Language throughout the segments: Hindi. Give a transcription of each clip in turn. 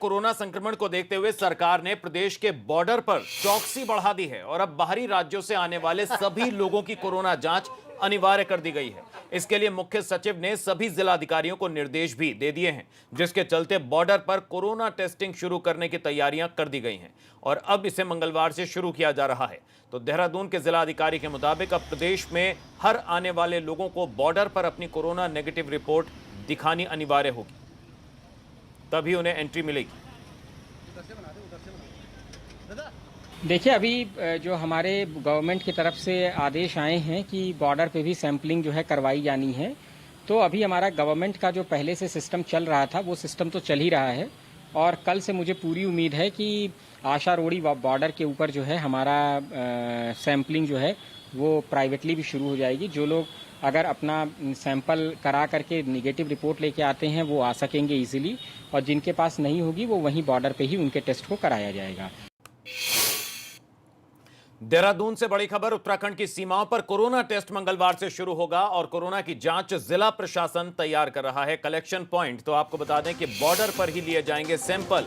कोरोना संक्रमण को देखते हुए सरकार ने प्रदेश के बॉर्डर पर चौकसी बढ़ा दी है और अब बाहरी राज्यों से आने वाले सभी लोगों की कोरोना जांच अनिवार्य कर दी गई है। इसके लिए मुख्य सचिव ने सभी जिलाधिकारियों को निर्देश भी दे दिए हैं, जिसके चलते बॉर्डर पर कोरोना टेस्टिंग शुरू करने की तैयारियां कर दी गई हैं और अब इसे मंगलवार से शुरू किया जा रहा है। तो देहरादून के जिलाधिकारी के मुताबिक अब प्रदेश में हर आने वाले लोगों को बॉर्डर पर अपनी कोरोना नेगेटिव रिपोर्ट दिखानी अनिवार्य होगी, तभी उन्हें एंट्री मिलेगी। देखिए, अभी जो हमारे गवर्नमेंट की तरफ से आदेश आए हैं कि बॉर्डर पे भी सैंपलिंग जो है करवाई जानी है, तो अभी हमारा गवर्नमेंट का जो पहले से सिस्टम चल रहा था वो सिस्टम तो चल ही रहा है और कल से मुझे पूरी उम्मीद है कि आशा रोड़ी बॉर्डर के ऊपर जो है हमारा सैंपलिंग जो है वो प्राइवेटली भी शुरू हो जाएगी। जो लोग अगर अपना सैंपल करा करके निगेटिव रिपोर्ट लेके आते हैं वो आ सकेंगे इजीली, और जिनके पास नहीं होगी वो वहीं बॉर्डर पे ही उनके टेस्ट को कराया जाएगा। देहरादून से बड़ी खबर, उत्तराखंड की सीमाओं पर कोरोना टेस्ट मंगलवार से शुरू होगा और कोरोना की जांच जिला प्रशासन तैयार कर रहा है कलेक्शन पॉइंट। तो आपको बता दें कि बॉर्डर पर ही लिए जाएंगे सैंपल,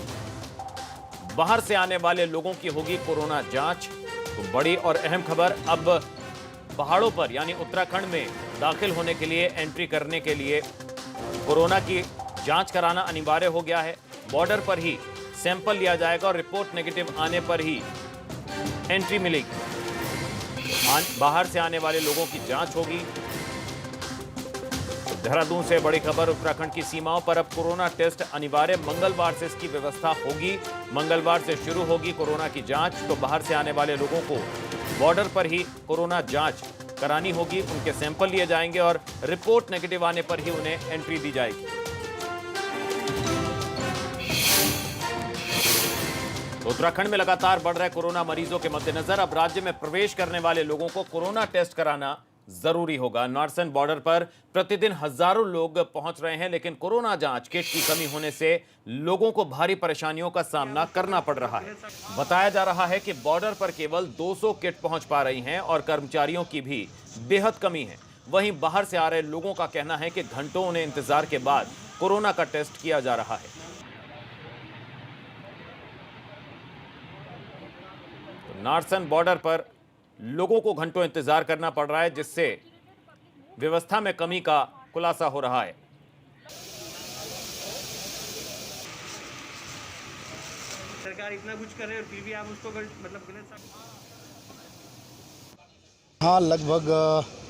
बाहर से आने वाले लोगों की होगी कोरोना जांच। तो बड़ी और अहम खबर, अब पहाड़ों पर यानी उत्तराखंड में दाखिल होने के लिए, एंट्री करने के लिए कोरोना की जांच कराना अनिवार्य हो गया है। बॉर्डर पर ही सैंपल लिया जाएगा और रिपोर्ट नेगेटिव आने पर ही एंट्री मिलेगी। बाहर से आने वाले लोगों की जांच होगी। देहरादून से बड़ी खबर, उत्तराखंड की सीमाओं पर अब कोरोना टेस्ट अनिवार्य, मंगलवार से इसकी व्यवस्था होगी। मंगलवार से शुरू होगी कोरोना की जांच। तो बाहर से आने वाले लोगों को बॉर्डर पर ही कोरोना जांच करानी होगी, उनके सैंपल लिए जाएंगे और रिपोर्ट नेगेटिव आने पर ही उन्हें एंट्री दी जाएगी। उत्तराखंड में लगातार बढ़ रहे कोरोना मरीजों के मद्देनजर अब राज्य में प्रवेश करने वाले लोगों को कोरोना टेस्ट कराना जरूरी होगा। नारसन बॉर्डर पर प्रतिदिन हजारों लोग पहुंच रहे हैं, लेकिन कोरोना जांच किट की कमी होने से लोगों को भारी परेशानियों का सामना करना पड़ रहा है। बताया जा रहा है कि बॉर्डर पर केवल 200 किट पहुंच पा रही हैं और कर्मचारियों की भी बेहद कमी है। वहीं बाहर से आ रहे लोगों का कहना है कि घंटों उन्हें इंतजार के बाद कोरोना का टेस्ट किया जा रहा है। नारसन बॉर्डर पर लोगों को घंटों इंतजार करना पड़ रहा है, जिससे व्यवस्था में कमी का खुलासा हो रहा है। सरकार इतना कुछ कर रही है और फिर भी आप उसको मतलब गलत। हाँ, लगभग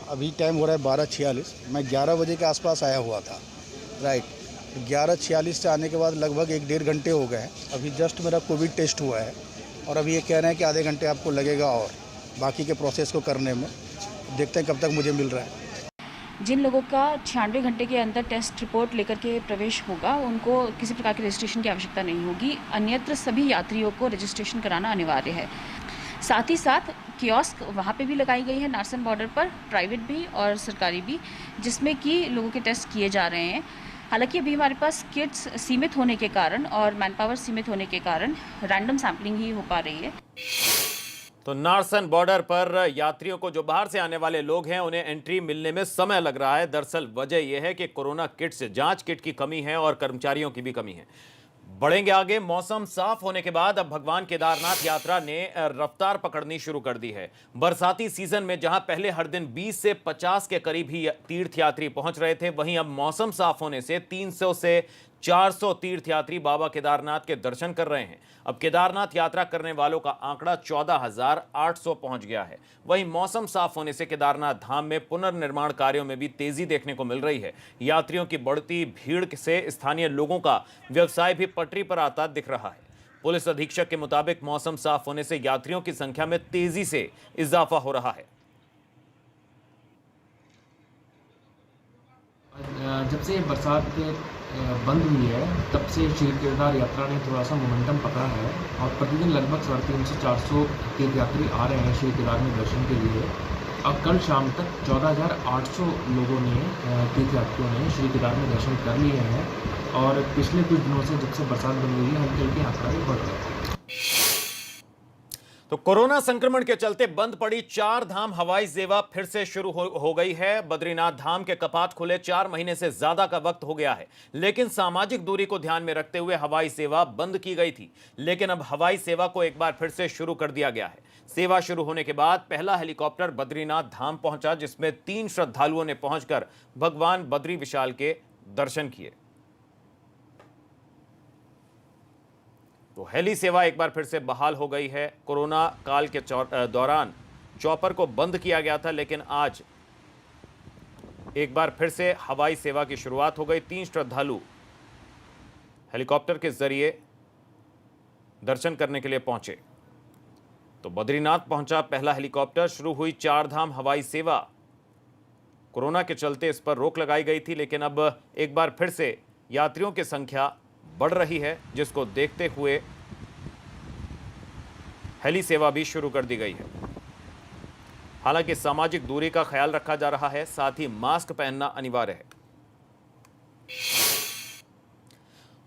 अभी टाइम हो रहा है 12:46। मैं 11 बजे के आसपास आया हुआ था, राइट। 11:46 से आने के बाद लगभग 1-1.5 घंटे हो गए हैं। अभी जस्ट मेरा कोविड टेस्ट हुआ है और अभी ये कह रहे हैं कि आधे घंटे आपको लगेगा और बाकी के प्रोसेस को करने में। देखते हैं कब तक मुझे मिल रहा है। जिन लोगों का 96 घंटे के अंदर टेस्ट रिपोर्ट लेकर के प्रवेश होगा उनको किसी प्रकार के रजिस्ट्रेशन की आवश्यकता नहीं होगी। अन्यत्र सभी यात्रियों को रजिस्ट्रेशन कराना अनिवार्य है। साथ ही साथ कियोस्क वहाँ पे भी लगाई गई है नारसन बॉर्डर पर, प्राइवेट भी और सरकारी भी, जिसमें कि लोगों के टेस्ट किए जा रहे हैं। हालांकि अभी हमारे पास किट्स सीमित होने के कारण और मैनपावर सीमित होने के कारण रैंडम सैंपलिंग ही हो पा रही है। तो नारसन बॉर्डर पर यात्रियों को, जो बाहर से आने वाले लोग हैं, उन्हें एंट्री मिलने में समय लग रहा है। दरअसल वजह यह है कि कोरोना किट्स, जांच किट की कमी है और कर्मचारियों की भी कमी है। बढ़ेंगे आगे। मौसम साफ होने के बाद अब भगवान केदारनाथ यात्रा ने रफ्तार पकड़नी शुरू कर दी है। बरसाती सीजन में जहां पहले हर दिन 20 से 50 के करीब ही तीर्थयात्री पहुंच रहे थे, वहीं अब मौसम साफ होने से 300 से 400 तीर्थयात्री बाबा केदारनाथ के दर्शन कर रहे हैं। अब केदारनाथ यात्रा करने वालों का आंकड़ा 14,800 पहुंच गया है। वहीं मौसम साफ होने से केदारनाथ धाम में पुनर्निर्माण कार्यों में भी तेजी देखने को मिल रही है। यात्रियों की बढ़ती भीड़ से स्थानीय लोगों का व्यवसाय भी पटरी पर आता दिख रहा है। पुलिस अधीक्षक के मुताबिक मौसम साफ होने से यात्रियों की संख्या में तेजी से इजाफा हो रहा है। जब से बरसात बंद हुई है तब से श्री केदार यात्रा ने थोड़ा सा मोमेंटम पकड़ा है और प्रतिदिन लगभग 350 से 400 तीर्थयात्री आ रहे हैं श्री केदार में दर्शन के लिए। अब कल शाम तक 14,800 लोगों ने, तीर्थयात्रियों ने श्री केदार में दर्शन कर लिए हैं और पिछले कुछ दिनों से जब से बरसात बंद हुई है हल्की हल्की यात्रा भी बढ़ रही है। तो कोरोना संक्रमण के चलते बंद पड़ी 4 धाम हवाई सेवा फिर से शुरू हो गई है। बद्रीनाथ धाम के कपाट खुले 4 महीने से ज्यादा का वक्त हो गया है, लेकिन सामाजिक दूरी को ध्यान में रखते हुए हवाई सेवा बंद की गई थी। लेकिन अब हवाई सेवा को एक बार फिर से शुरू कर दिया गया है। सेवा शुरू होने के बाद पहला हेलीकॉप्टर बद्रीनाथ धाम पहुंचा, जिसमें 3 श्रद्धालुओं ने पहुंचकर भगवान बद्री विशाल के दर्शन किए। तो हेली सेवा एक बार फिर से बहाल हो गई है। कोरोना काल के दौरान चॉपर को बंद किया गया था, लेकिन आज एक बार फिर से हवाई सेवा की शुरुआत हो गई। 3 श्रद्धालु हेलीकॉप्टर के जरिए दर्शन करने के लिए पहुंचे। तो बद्रीनाथ पहुंचा पहला हेलीकॉप्टर, शुरू हुई 4 धाम हवाई सेवा। कोरोना के चलते इस पर रोक लगाई गई थी, लेकिन अब एक बार फिर से यात्रियों की संख्या बढ़ रही है, जिसको देखते हुए हेली सेवा भी शुरू कर दी गई है। हालांकि सामाजिक दूरी का ख्याल रखा जा रहा है, साथ ही मास्क पहनना अनिवार्य है।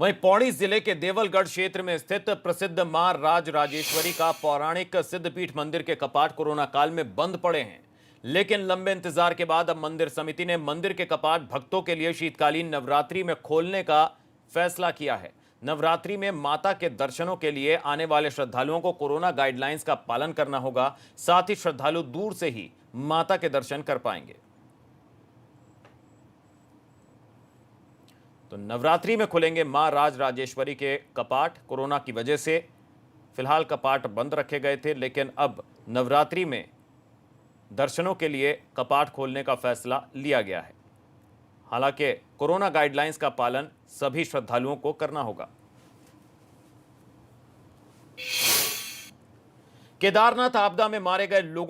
वहीं पौड़ी जिले के देवलगढ़ क्षेत्र में स्थित प्रसिद्ध मां राज राजेश्वरी का पौराणिक सिद्धपीठ मंदिर के कपाट कोरोना काल में बंद पड़े हैं, लेकिन लंबे इंतजार के बाद अब मंदिर समिति ने मंदिर के कपाट भक्तों के लिए शीतकालीन नवरात्रि में खोलने का फैसला किया है। नवरात्रि में माता के दर्शनों के लिए आने वाले श्रद्धालुओं को कोरोना गाइडलाइंस का पालन करना होगा। साथ ही श्रद्धालु दूर से ही माता के दर्शन कर पाएंगे। तो नवरात्रि में खुलेंगे मां राज राजेश्वरी के कपाट। कोरोना की वजह से फिलहाल कपाट बंद रखे गए थे, लेकिन अब नवरात्रि में दर्शनों के लिए कपाट खोलने का फैसला लिया गया है। हालांकि कोरोना गाइडलाइंस का पालन सभी श्रद्धालुओं को करना होगा। केदारनाथ आपदा में मारे गए लोगों